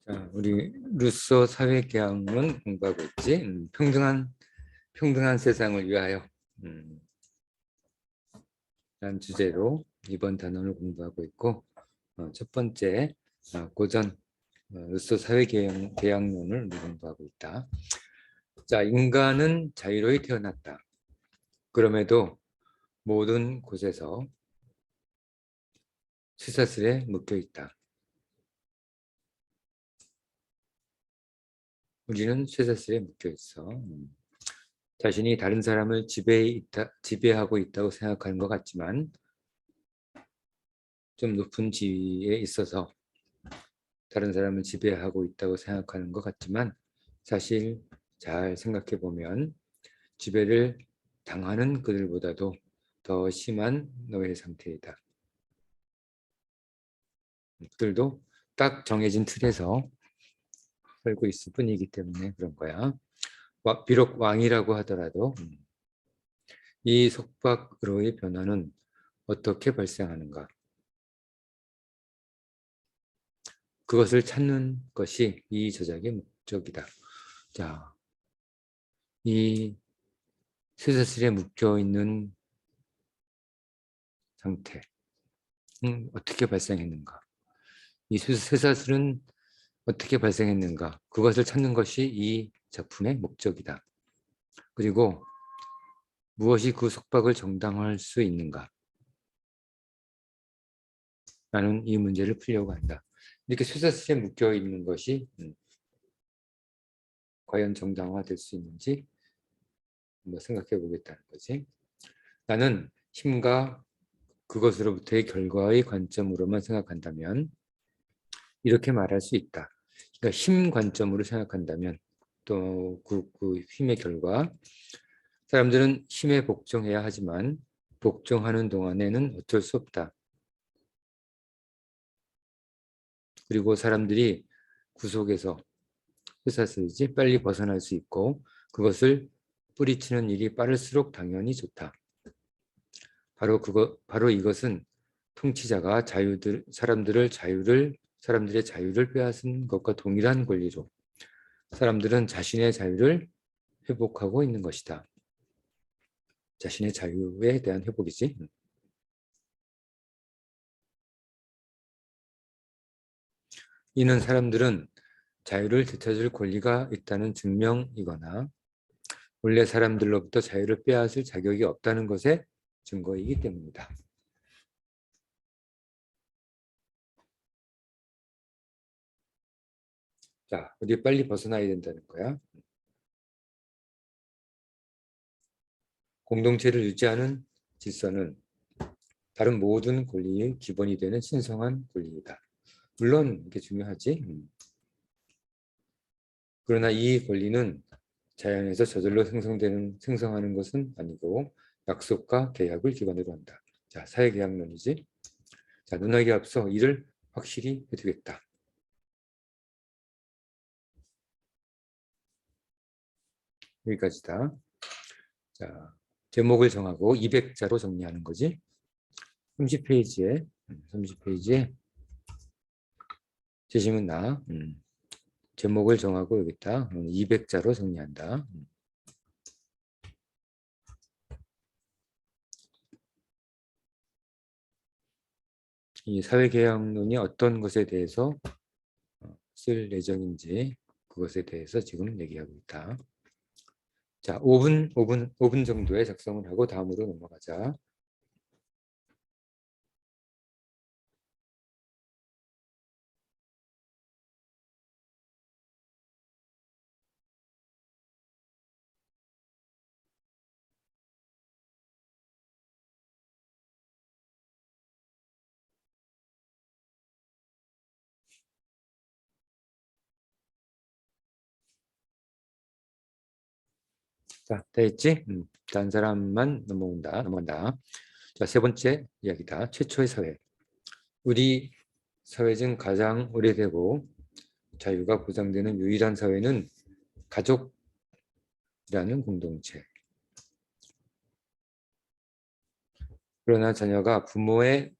자, 우리 루소 사회계약론 공부하고 있지. 평등한 세상을 위하여 라는 주제로 이번 단원을 공부하고 있고, 첫 번째 고전 루소 사회계약론을 공부하고 있다. 자, 인간은 자유로이 태어났다. 그럼에도 모든 곳에서 쇠사슬에 묶여 있다. 우리는 쇠사슬에 묶여 있어. 자신이 다른 사람을 지배하고 있다고 생각하는 것 같지만 좀 높은 지위에 있어서 다른 사람을 지배하고 있다고 생각하는 것 같지만 사실 잘 생각해 보면 지배를 당하는 그들보다도 더 심한 노예 상태이다. 그들도 딱 정해진 틀에서 살고 있을 뿐이기 때문에 그런 거야. 비록 왕이라고 하더라도 이 속박으로의 변화는 어떻게 발생하는가? 그것을 찾는 것이 이 저작의 목적이다. 자, 이 쇠사슬에 묶여 있는 상태, 어떻게 발생했는가? 이 쇠사슬은 어떻게 발생했는가? 그것을 찾는 것이 이 작품의 목적이다. 그리고 무엇이 그 속박을 정당화할 수 있는가? 라는 이 문제를 풀려고 한다. 이렇게 쇠사슬에 묶여 있는 것이 과연 정당화될 수 있는지 한번 생각해 보겠다는 거지. 나는 힘과 그것으로부터의 결과의 관점으로만 생각한다면 이렇게 말할 수 있다. 그러니까 힘 관점으로 생각한다면 또 그 힘의 결과, 사람들은 힘에 복종해야 하지만 복종하는 동안에는 어쩔 수 없다. 그리고 사람들이 구속에서 쇠사슬이지 빨리 벗어날 수 있고 그것을 뿌리치는 일이 빠를수록 당연히 좋다. 바로 이것은 통치자가 사람들의 자유를 빼앗은 것과 동일한 권리로 사람들은 자신의 자유를 회복하고 있는 것이다. 자신의 자유에 대한 회복이지. 이는 사람들은 자유를 되찾을 권리가 있다는 증명이거나 원래 사람들로부터 자유를 빼앗을 자격이 없다는 것의 증거이기 때문이다. 자, 어디 빨리 벗어나야 된다는 거야. 공동체를 유지하는 질서는 다른 모든 권리의 기본이 되는 신성한 권리이다. 물론 이게 중요하지. 그러나 이 권리는 자연에서 저절로 생성하는 것은 아니고 약속과 계약을 기반으로 한다. 자, 사회계약론이지. 자, 논하기에 앞서 이를 확실히 해두겠다. 여기까지다. 자, 제목을 정하고 200자로 정리하는 거지. 30페이지에 제시문 나. 제목을 정하고 여기다 200자로 정리한다. 이 사회계약론이 어떤 것에 대해서 쓸 예정인지 그것에 대해서 지금 얘기하고 있다. 자, 5분 정도의 작성을 하고 다음으로 넘어가자. 자, 다 했지? 다른 사람만 넘어간다. 자, 세 번째 이야기다. 최초의 사회. 우리 사회 중 가장 오래되고 자유가 보장되는 유일한 사회는 가족이라는 공동체. 그러나 자녀가 부모에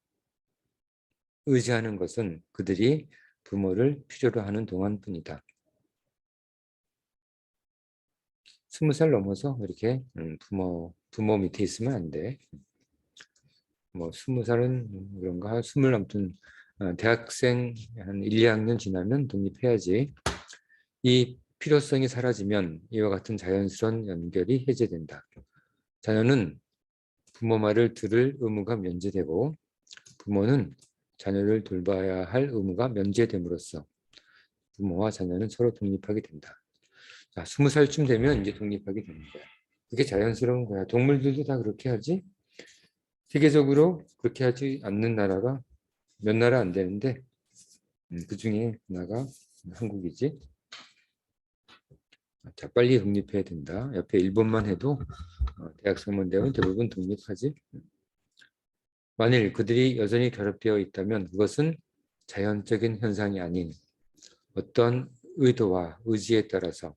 의지하는 것은 그들이 부모를 필요로 하는 동안뿐이다. 20살 넘어서 이렇게 부모 밑에 있으면 안 돼. 뭐 20살은 그런가, 20 아무튼 대학생 한 1, 2학년 지나면 독립해야지. 이 필요성이 사라지면 이와 같은 자연스러운 연결이 해제된다. 자녀는 부모 말을 들을 의무가 면제되고 부모는 자녀를 돌봐야 할 의무가 면제됨으로써 부모와 자녀는 서로 독립하게 된다. 자, 20살쯤 되면 이제 독립하게 되는 거야. 그게 자연스러운 거야. 동물들도 다 그렇게 하지. 세계적으로 그렇게 하지 않는 나라가 몇 나라 안 되는데 그 중에 하나가 한국이지. 자, 빨리 독립해야 된다. 옆에 일본만 해도 대학생만 되면 대부분 독립하지. 만일 그들이 여전히 결합되어 있다면 그것은 자연적인 현상이 아닌 어떤 의도와 의지에 따라서이다.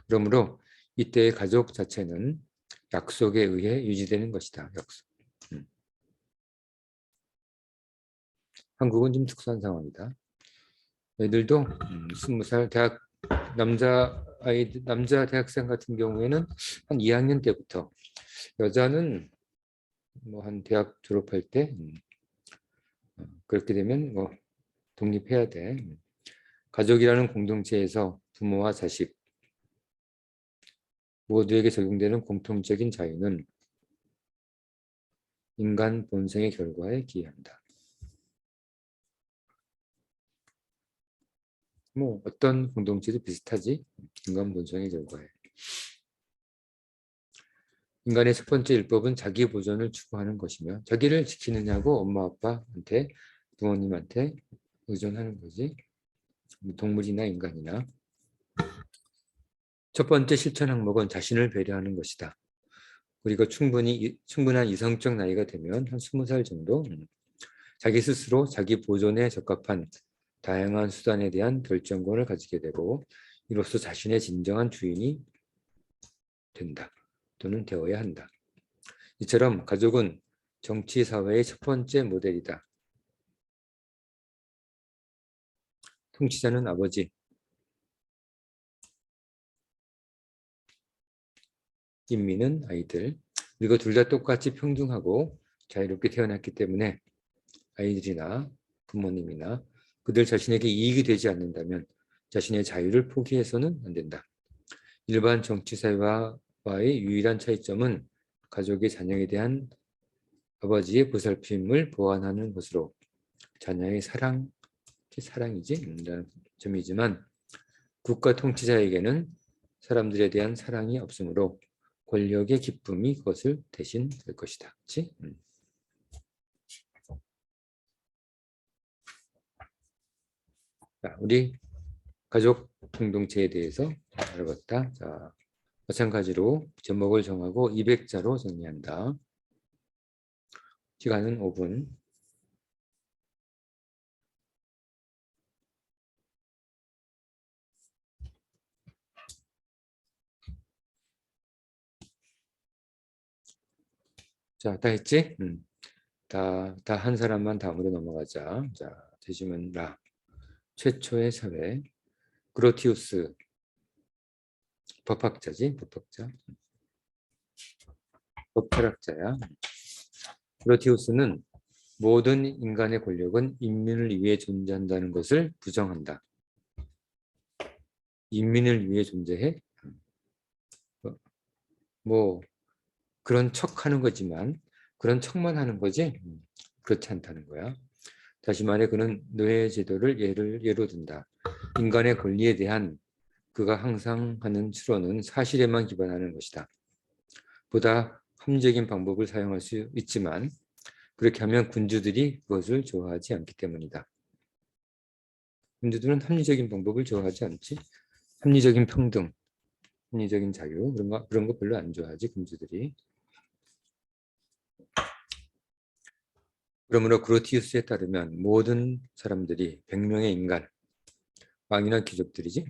그러므로 이때의 가족 자체는 약속에 의해 유지되는 것이다. 약속. 한국은 좀 특수한 상황이다. 애들도 20살 남자 대학생 같은 경우에는 한 2학년 때부터, 여자는 뭐 한 대학 졸업할 때 그렇게 되면 뭐 독립해야 돼. 가족이라는 공동체에서 부모와 자식 모두에게 적용되는 공통적인 자유는 인간 본성의 결과에 기여한다. 뭐 어떤 공동체도 비슷하지. 인간 본성의 결과에. 인간의 첫 번째 율법은 자기 보존을 추구하는 것이며 자기를 지키느냐고 엄마 아빠한테 부모님한테 의존하는 거지. 동물이나 인간이나. 첫 번째 실천 항목은 자신을 배려하는 것이다. 그리고 충분한 이성적 나이가 되면 한 20살 정도 자기 스스로 자기 보존에 적합한 다양한 수단에 대한 결정권을 가지게 되고 이로써 자신의 진정한 주인이 된다. 또는 되어야 한다. 이처럼 가족은 정치 사회의 첫 번째 모델이다. 통치자는 아버지, 인민은 아이들. 그리고 둘 다 똑같이 평등하고 자유롭게 태어났기 때문에 아이들이나 부모님이나 그들 자신에게 이익이 되지 않는다면 자신의 자유를 포기해서는 안 된다. 일반 정치사회와의 유일한 차이점은 가족이 자녀에 대한 아버지의 보살핌을 보완하는 것으로 자녀의 사랑이지 라는 점이지만 국가 통치자에게는 사람들에 대한 사랑이 없으므로 권력의 기쁨이 그것을 대신 될 것이다. 그렇지? 자, 우리 가족 공동체에 대해서 알아봤다. 자, 마찬가지로 제목을 정하고 200자로 정리한다. 시간은 5분. 자, 다 했지? 다 한 사람만 다음으로 넘어가자. 자, 되시면 라. 최초의 사회. 그로티우스. 법학자지? 법학자. 법철학자야. 그로티우스는 모든 인간의 권력은 인민을 위해 존재한다는 것을 부정한다. 인민을 위해 존재해? 뭐 그런 척하는 거지만 그런 척만 하는 거지 그렇지 않다는 거야. 다시 말해 그는 노예 제도를 예로 든다. 인간의 권리에 대한 그가 항상 하는 추론은 사실에만 기반하는 것이다. 보다 합리적인 방법을 사용할 수 있지만 그렇게 하면 군주들이 그것을 좋아하지 않기 때문이다. 군주들은 합리적인 방법을 좋아하지 않지. 합리적인 평등, 합리적인 자유 그런 거 별로 안 좋아하지 군주들이. 그러므로 그로티우스에 따르면 모든 사람들이 100명의 인간, 왕이나 귀족들이지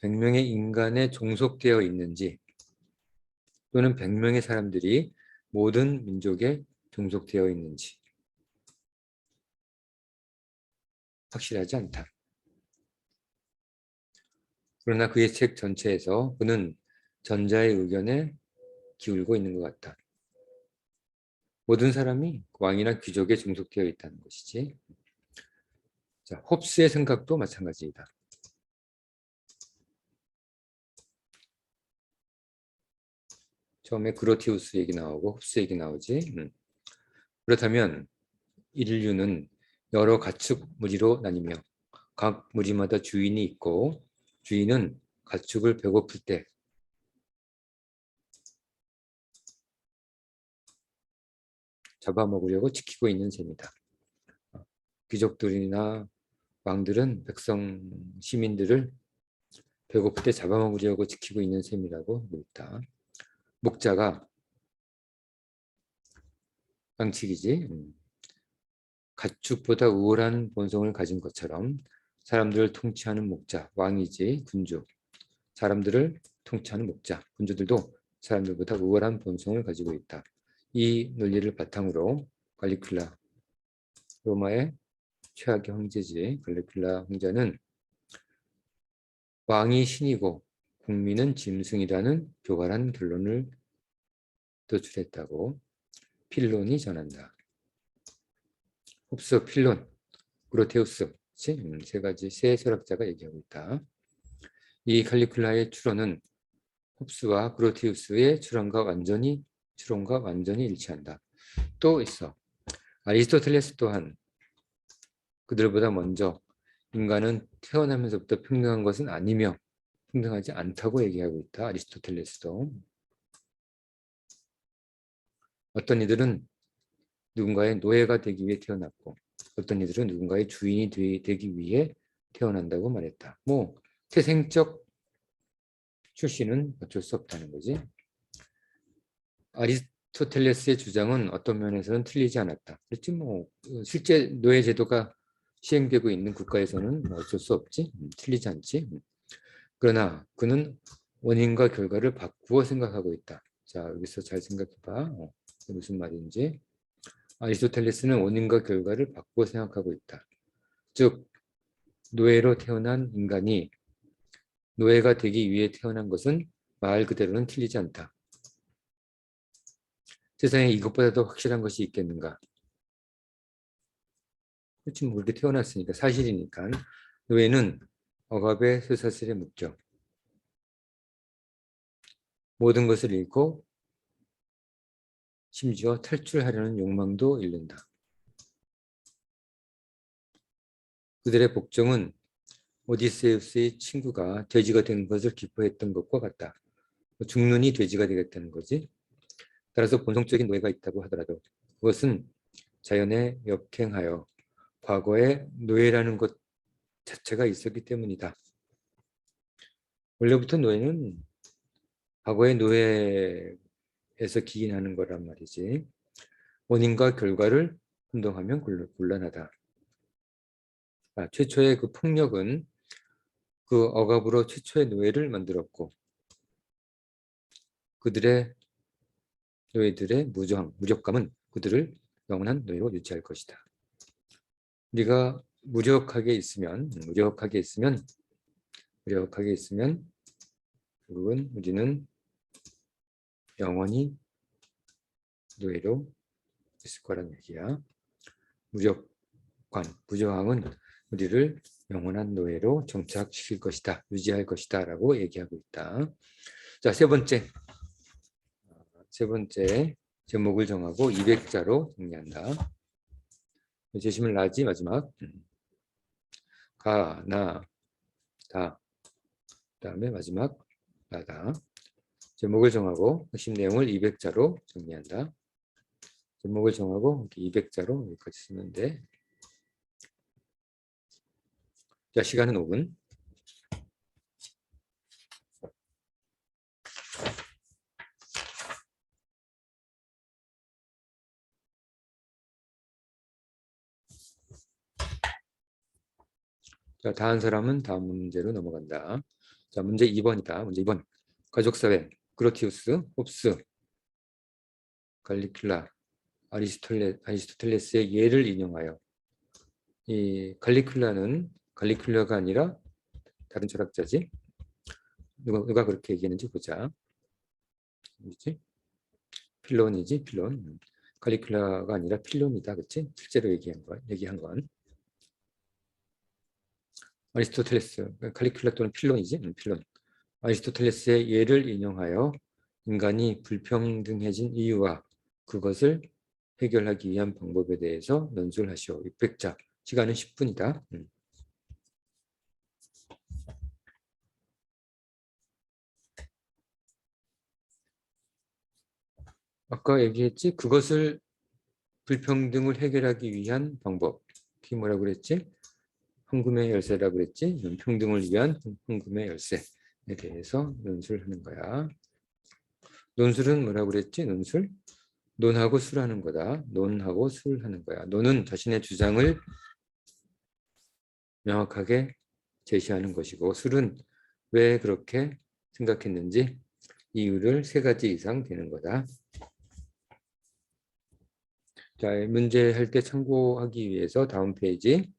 100명의 인간에 종속되어 있는지 또는 100명의 사람들이 모든 민족에 종속되어 있는지 확실하지 않다. 그러나 그의 책 전체에서 그는 전자의 의견에 기울고 있는 것 같다. 모든 사람이 왕이나 귀족에 종속되어 있다는 것이지. 자, 홉스의 생각도 마찬가지이다. 처음에 그로티우스 얘기 나오고 홉스 얘기 나오지. 그렇다면 인류는 여러 가축 무리로 나뉘며 각 무리마다 주인이 있고 주인은 가축을 배고플 때 잡아먹으려고 지키고 있는 셈이다. 귀족들이나 왕들은 백성 시민들을 배고플 때 잡아먹으려고 지키고 있는 셈이라고 묻다. 목자가 양측이지. 가축보다 우월한 본성을 가진 것처럼 사람들을 통치하는 목자, 왕이지 군주. 사람들을 통치하는 목자, 군주들도 사람들보다 우월한 본성을 가지고 있다. 이 논리를 바탕으로 갈리큘라, 로마의 최악의 황제지 갈리큘라 황제는 왕이 신이고 국민은 짐승이라는 교활한 결론을 도출했다고 필론이 전한다. 홉스, 필론, 그로테우스 세 가지 세 철학자가 얘기하고 있다. 이 갈리큘라의 추론은 홉스와 그로티우스의 추론과 완전히 일치한다. 또 있어. 아리스토텔레스 또한 그들보다 먼저 인간은 태어나면서부터 평등한 것은 아니며 평등하지 않다고 얘기하고 있다. 아리스토텔레스도. 어떤 이들은 누군가의 노예가 되기 위해 태어났고 어떤 이들은 누군가의 주인이 되기 위해 태어난다고 말했다. 뭐 태생적 출신은 어쩔 수 없다는 거지. 아리스토텔레스의 주장은 어떤 면에서는 틀리지 않았다. 그렇지 뭐 실제 노예 제도가 시행되고 있는 국가에서는 뭐 어쩔 수 없지. 틀리지 않지. 그러나 그는 원인과 결과를 바꾸어 생각하고 있다. 자, 여기서 잘 생각해봐. 무슨 말인지. 아리스토텔레스는 원인과 결과를 바꾸어 생각하고 있다. 즉 노예로 태어난 인간이 노예가 되기 위해 태어난 것은 말 그대로는 틀리지 않다. 세상에 이것보다 더 확실한 것이 있겠는가? 그렇지 뭐 그렇게 태어났으니까 사실이니까. 노예는 억압의 쇠사슬에 묶여 모든 것을 잃고 심지어 탈출하려는 욕망도 잃는다. 그들의 복종은 오디세우스의 친구가 돼지가 된 것을 기뻐했던 것과 같다. 죽는이 돼지가 되겠다는 거지. 따라서 본성적인 노예가 있다고 하더라도 그것은 자연에 역행하여 과거에 노예라는 것 자체가 있었기 때문이다. 원래부터 노예는 과거의 노예에서 기인하는 거란 말이지. 원인과 결과를 혼동하면 곤란하다. 최초의 그 폭력은 그 억압으로 최초의 노예를 만들었고 그들의 노예들의 무력감은 그들을 영원한 노예로 유지할 것이다. 우리가 무력하게 있으면 결국은 우리는 영원히 노예로 있을 거란 얘기야. 무저항은 우리를 영원한 노예로 정착시킬 것이다. 유지할 것이다. 라고 얘기하고 있다. 자, 세 번째 제목을 정하고 200자로 정리한다. 제시문 라지 마지막 가, 나, 다 그다음에 마지막 나다. 제목을 정하고 핵심 내용을 200자로 정리한다. 제목을 정하고 200자로 여기까지 쓰는데 자, 시간은 5분. 자, 다 한 사람은 다음 문제로 넘어간다. 자, 문제 2번이다. 문제 2번. 가족사회, 그로티우스, 홉스, 갈리큘라, 아리스토텔레스의 예를 인용하여 이 갈리큘라가 아니라 다른 철학자지. 누가 그렇게 얘기했는지 보자. 뭐지? 필론이지, 필론. 갈리큘라가 아니라 필론이다, 그렇지? 실제로 얘기한 건 아리스토텔레스, 갈리큘라 또는 필론이지, 필론. 아리스토텔레스의 예를 인용하여 인간이 불평등해진 이유와 그것을 해결하기 위한 방법에 대해서 논술을 하시오. 600자. 시간은 10분이다. 아까 얘기했지? 그것을 불평등을 해결하기 위한 방법. 그게 뭐라고 그랬지? 황금의 열쇠라고 그랬지? 평등을 위한 황금의 열쇠에 대해서 논술하는 거야. 논술은 뭐라고 그랬지? 논술? 논하고 술하는 거다. 논하고 술하는 거야. 논은 자신의 주장을 명확하게 제시하는 것이고 술은 왜 그렇게 생각했는지 이유를 3가지 이상 되는 거다. 자, 문제 할 때 참고하기 위해서 다음 페이지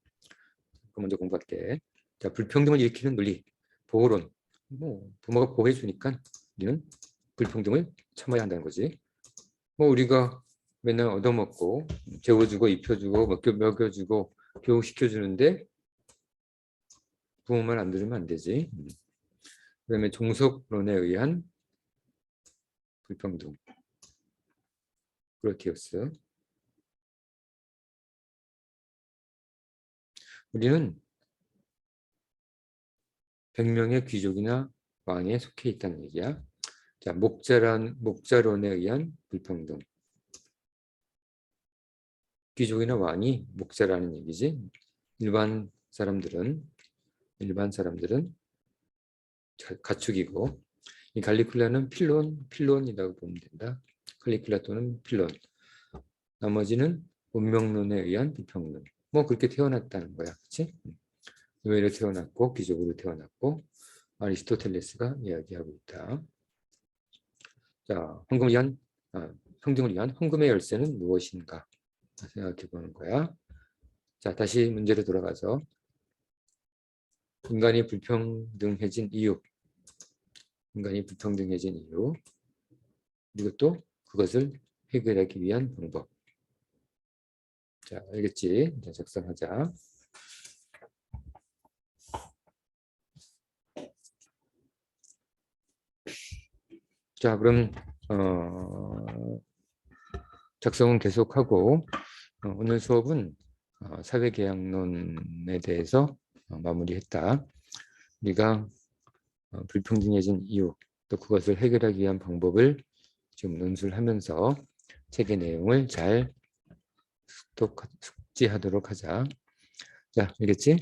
먼저 공부할게. 자, 불평등을 일으키는 논리, 보호론. 부모가 보호해 주니까 우리는 불평등을 참아야 한다는 거지. 우리가 맨날 얻어먹고 재워주고 입혀주고 먹여주고 교육시켜주는데 부모 말 안 들으면 안 되지. 그다음에 종속론에 의한 불평등. 그렇게였어. 우리는 100명의 귀족이나 왕에 속해 있다는 얘기야. 자, 목자론에 의한 불평등. 귀족이나 왕이 목자라는 얘기지. 일반 사람들은 가축이고, 이 갈리큘라는 필론이라고 보면 된다. 갈리큘라 또는 필론. 나머지는 운명론에 의한 불평등. 그렇게 태어났다는 거야, 그렇지? 의외로 태어났고 귀족으로 태어났고 아리스토텔레스가 이야기하고 있다. 자, 평등을 위한 황금의 열쇠는 무엇인가 생각해 보는 거야. 자, 다시 문제로 돌아가서 인간이 불평등해진 이유, 그리고 또 그것을 해결하기 위한 방법. 자, 알겠지? 자, 작성하자. 자, 그럼 작성은 계속하고 오늘 수업은 사회계약론에 대해서 마무리했다. 우리가 불평등해진 이유, 또 그것을 해결하기 위한 방법을 지금 논술하면서 책의 내용을 잘 숙지하도록 하자. 자, 알겠지?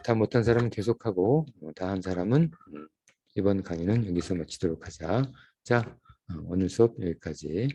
다 못한 사람은 계속하고 다 한 사람은 이번 강의는 여기서 마치도록 하자. 자, 오늘 수업 여기까지.